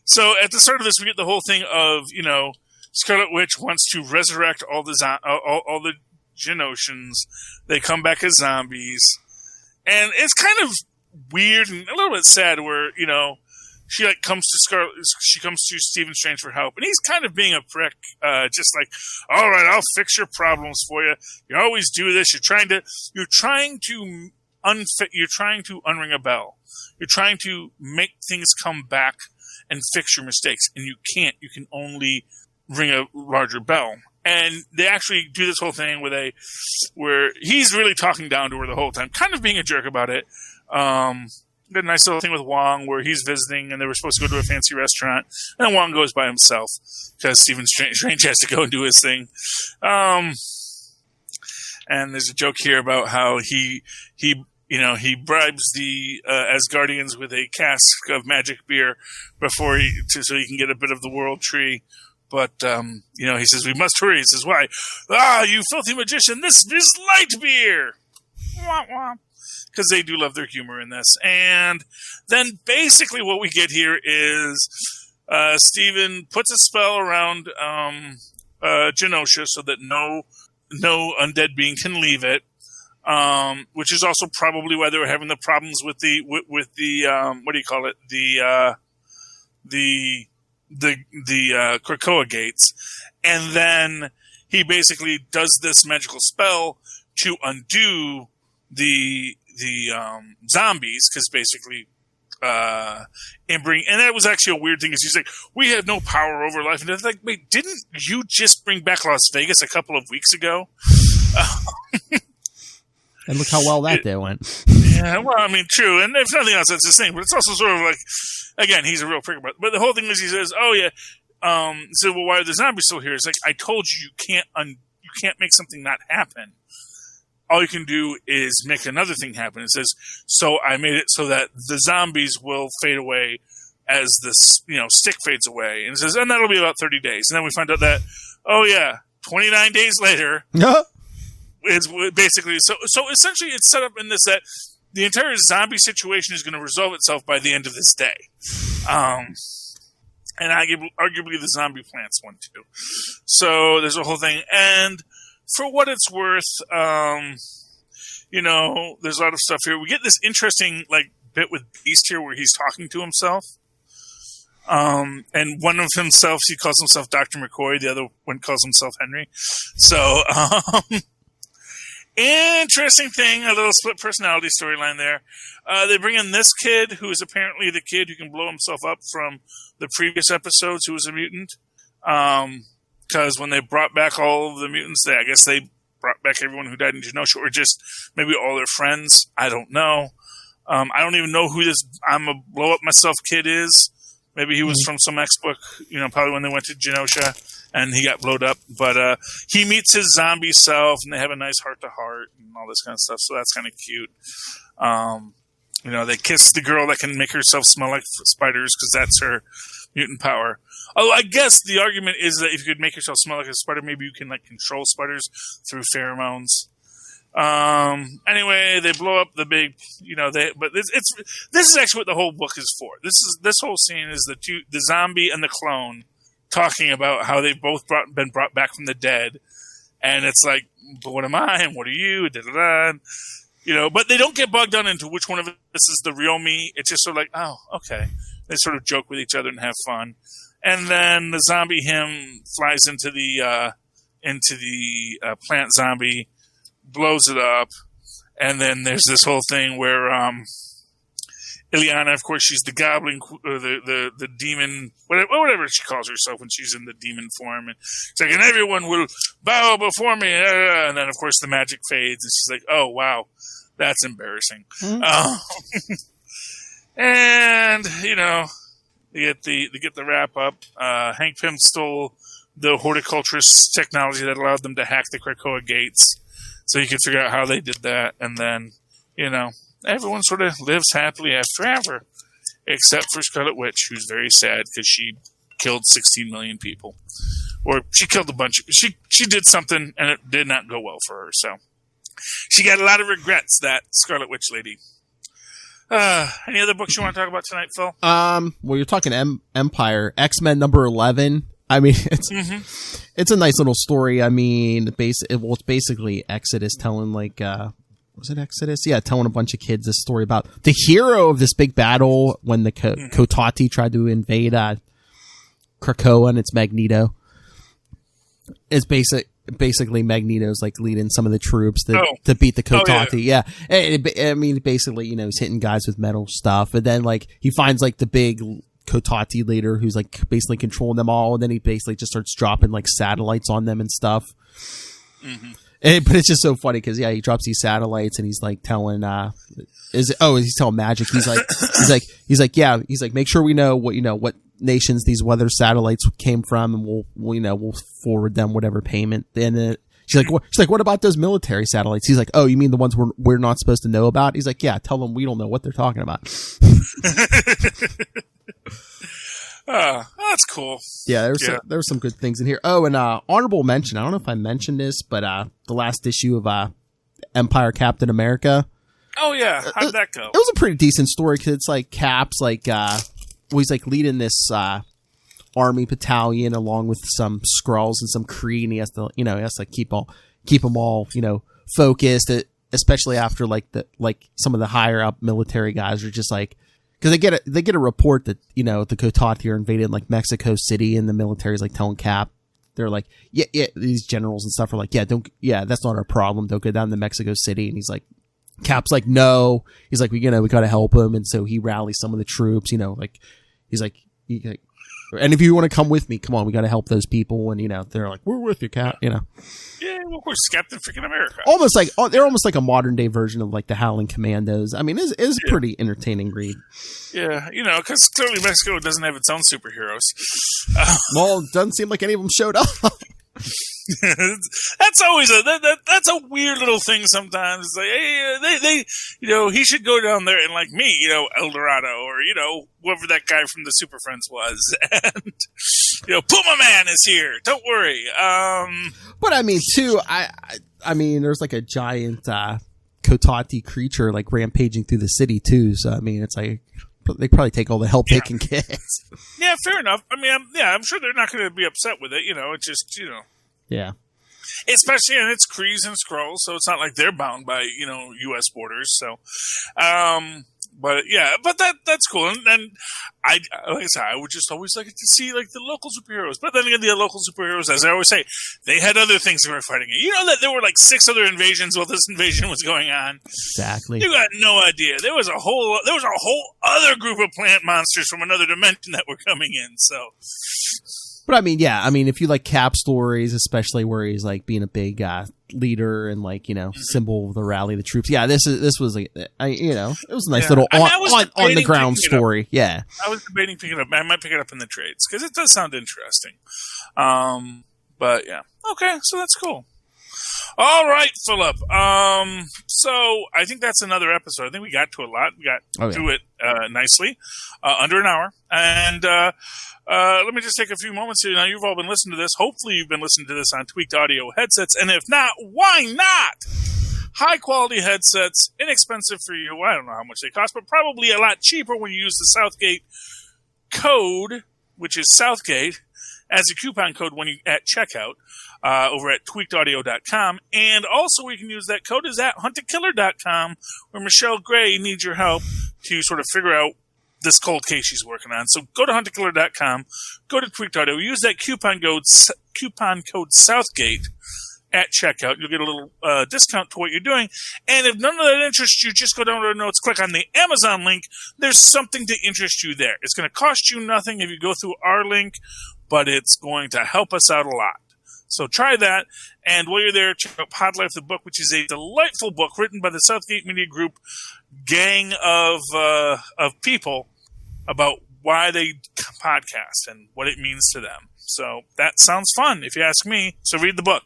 so at the start of this, we get the whole thing of Scarlet Witch wants to resurrect all the Genosians. They come back as zombies, and it's kind of weird and a little bit sad where she comes to Stephen Strange for help, and he's kind of being a prick, just like, all right, I'll fix your problems for you. You always do this. You're trying to unring a bell. You're trying to make things come back and fix your mistakes, and you can't. You can only ring a larger bell. And they actually do this whole thing where he's really talking down to her the whole time, kind of being a jerk about it. Did a nice little thing with Wong where he's visiting and they were supposed to go to a fancy restaurant, and Wong goes by himself because Stephen Strange has to go and do his thing. And there's a joke here about how he bribes the Asgardians with a cask of magic beer so he can get a bit of the world tree. But, he says, we must hurry. He says, why? You filthy magician, this is light beer! Wah, wah. Because they do love their humor in this. And then basically what we get here is Stephen puts a spell around Genosha so that no undead being can leave it, which is also probably why they were having the problems with the what do you call it? The Krakoa gates. And then he basically does this magical spell to undo the zombies, because basically and that was actually a weird thing, is he's like, we have no power over life and death. Like, wait, didn't you just bring back Las Vegas a couple of weeks ago? And look how well that day went. Yeah, well, I mean, true, and if nothing else, that's the same. But it's also sort of like, again, he's a real prick about it. But the whole thing is, he says, "Oh yeah," so well, why are the zombies still here? It's like, I told you, you can't make something not happen. All you can do is make another thing happen. It says, so I made it so that the zombies will fade away as this, stick fades away. And it says, and that'll be about 30 days. And then we find out that, 29 days later, it's basically, so essentially it's set up in this, that the entire zombie situation is going to resolve itself by the end of this day. And arguably the zombie plants one too. So there's a whole thing. And for what it's worth, there's a lot of stuff here. We get this interesting bit with Beast here where he's talking to himself. And one of himself, he calls himself Dr. McCoy. The other one calls himself Henry. So, interesting thing, a little split personality storyline there. They bring in this kid who is apparently the kid who can blow himself up from the previous episodes, who was a mutant. Because when they brought back all of the mutants, I guess they brought back everyone who died in Genosha, or just maybe all their friends. I don't know. I don't even know who this I'm a blow up myself kid is. Maybe he was from some X-book, probably when they went to Genosha and he got blowed up. But he meets his zombie self and they have a nice heart-to-heart and all this kind of stuff. So that's kind of cute. They kiss the girl that can make herself smell like spiders because that's her mutant power. Although I guess the argument is that if you could make yourself smell like a spider, maybe you can control spiders through pheromones. Anyway, they blow up the big, but this is actually what the whole book is for. This whole scene is the zombie and the clone talking about how they've both been brought back from the dead. And it's like, but what am I? And what are you? Da, da, da. But they don't get bogged down into which one of us is the real me. It's just sort of like, oh, okay. They sort of joke with each other and have fun. And then the zombie him flies into the plant zombie, blows it up, and then there's this whole thing where Ileana, of course, she's the goblin, the demon, whatever she calls herself when she's in the demon form. And she's like, and everyone will bow before me. And then, of course, the magic fades, and she's like, oh, wow, that's embarrassing. Mm-hmm. And, they get the wrap up. Hank Pym stole the horticulturist technology that allowed them to hack the Krakoa gates, so you could figure out how they did that. And then, everyone sort of lives happily ever, except for Scarlet Witch, who's very sad because she killed 16 million people. Or she killed a bunch of... She did something, and it did not go well for her, so... She got a lot of regrets, that Scarlet Witch lady. Any other books you want to talk about tonight, Phil? Well, you're talking Empyre. X-Men number 11. I mean, it's a nice little story. I mean, it's basically Exodus telling, like... was it Exodus? Yeah, telling a bunch of kids this story about the hero of this big battle when the Kotati tried to invade Krakoa, and it's Magneto. It's basically Magneto's like leading some of the troops to beat the Kotati. Yeah. I mean, basically, he's hitting guys with metal stuff, and then like he finds like the big Kotati leader who's like basically controlling them all, and then he basically just starts dropping like satellites on them and stuff. Mm-hmm. But it's just so funny because he drops these satellites and he's like telling he's telling Magic. He's like make sure we know what nations these weather satellites came from, and we'll forward them whatever payment. And she's like, what about those military satellites? He's like, oh, you mean the ones we're not supposed to know about? He's like, yeah, tell them we don't know what they're talking about. That's cool. Yeah, there were some good things in here. Oh, and honorable mention. I don't know if I mentioned this, but the last issue of Empyre Captain America. Oh yeah, how'd that go? It was a pretty decent story because it's like Cap's like he's like leading this army battalion along with some Skrulls and some Kree, and he has to keep them all focused, especially after like some of the higher up military guys are just like. Because they get a report that the Kotati are invaded like Mexico City, and the military's like telling Cap, they're like, yeah, these generals and stuff are like, that's not our problem. Don't go down to Mexico City. And he's like, Cap's like, no. He's like, we got to help him, and so he rallies some of the troops. He's like, and if you want to come with me, come on, we got to help those people. And they're like, we're with you, Cap. Yeah, well, of course, Captain freaking America. They're almost like a modern day version of like the Howling Commandos. I mean, it's a pretty entertaining read. Yeah, because clearly Mexico doesn't have its own superheroes. Well, it doesn't seem like any of them showed up. That's always that's a weird little thing sometimes. It's like, hey, they he should go down there and like me, El Dorado, or whoever that guy from the Super Friends was, and Puma Man is here. Don't worry. But I mean, too, I mean, there's like a giant Kotati creature like rampaging through the city too. So I mean, it's like they probably take all the help they can get. Yeah, fair enough. I mean, I'm sure they're not going to be upset with it. It's just Yeah. Especially, and it's Krees and Skrulls, so it's not like they're bound by, U.S. borders. So, but that's cool. And I, like I said, I would just always like to see like the local superheroes. But then again, the local superheroes, as I always say, they had other things they were fighting. That there were like 6 other invasions while this invasion was going on. Exactly. You got no idea. There was a whole other group of plant monsters from another dimension that were coming in. So. But I mean, yeah, if you like Cap stories, especially where he's like being a big leader and like symbol of the rally of the troops. Yeah, this was like it was a nice little on the ground story. Yeah, I was debating picking it up. I might pick it up in the trades because it does sound interesting. But yeah, okay, so that's cool. All right, Philip. So I think that's another episode. I think we got to a lot. We got through it nicely, under an hour. And let me just take a few moments here. Now, you've all been listening to this. Hopefully, you've been listening to this on Tweaked Audio headsets. And if not, why not? High-quality headsets, inexpensive for you. I don't know how much they cost, but probably a lot cheaper when you use the Southgate code, which is Southgate, as a coupon code when you at checkout over at tweakedaudio.com. And also we can use that code is at huntenkiller.com, where Michelle Gray needs your help to sort of figure out this cold case she's working on. So go to huntenkiller.com, go to Tweaked Audio, use that coupon code Southgate, at checkout. You'll get a little discount to what you're doing. And if none of that interests you, just go down to our notes, click on the Amazon link. There's something to interest you there. It's going to cost you nothing if you go through our link, but it's going to help us out a lot. So try that, and while you're there, check out Pod Life the Book, which is a delightful book written by the Southgate Media Group gang of people about why they podcast and what it means to them. So that sounds fun, if you ask me. So read the book.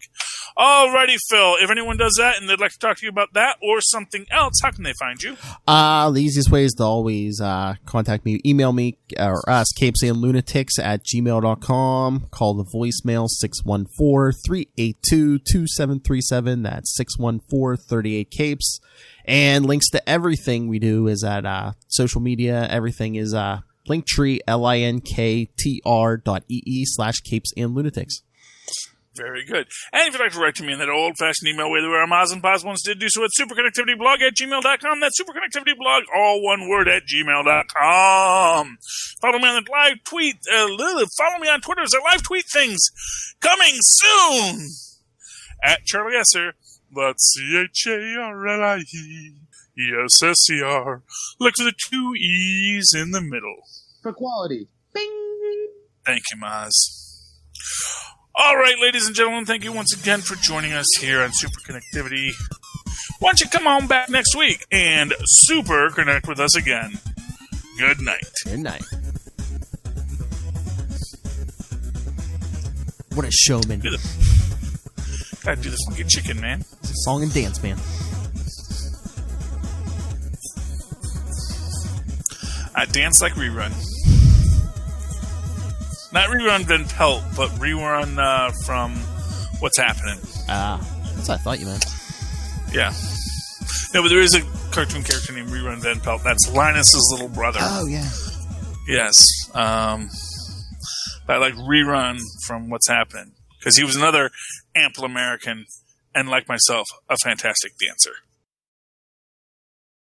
Alrighty, Phil. If anyone does that and they'd like to talk to you about that or something else, how can they find you? The easiest way is to always contact me. Email me or us, capesandlunatics@gmail.com. Call the voicemail 614-382-2737. That's 614-38-CAPES. And links to everything we do is at social media. Everything is Linktree, linktr.ee/capesandlunatics. Very good. And if you'd like to write to me in that old-fashioned email way that our Maz and Paz once did, do so at superconnectivityblog@gmail.com. That's superconnectivityblog, all one word, @gmail.com. Follow me on the live tweet. Follow me on Twitter as I live tweet things. Coming soon! At Charlie Esser. That's CHARLIESSER. Look for the 2 E's in the middle. For quality. Bing! Thank you, Maz. All right, ladies and gentlemen, thank you once again for joining us here on Superconnectivity. Why don't you come on back next week and super connect with us again. Good night. Good night. What a showman. Gotta do the funky chicken, man. It's a song and dance, man. I dance like Rerun. Not Rerun Van Pelt, but Rerun from What's Happening. That's what I thought you meant. Yeah. No, but there is a cartoon character named Rerun Van Pelt. That's Linus's little brother. Oh, yeah. Yes. But I like Rerun from What's Happening. Because he was another ample American, and like myself, a fantastic dancer.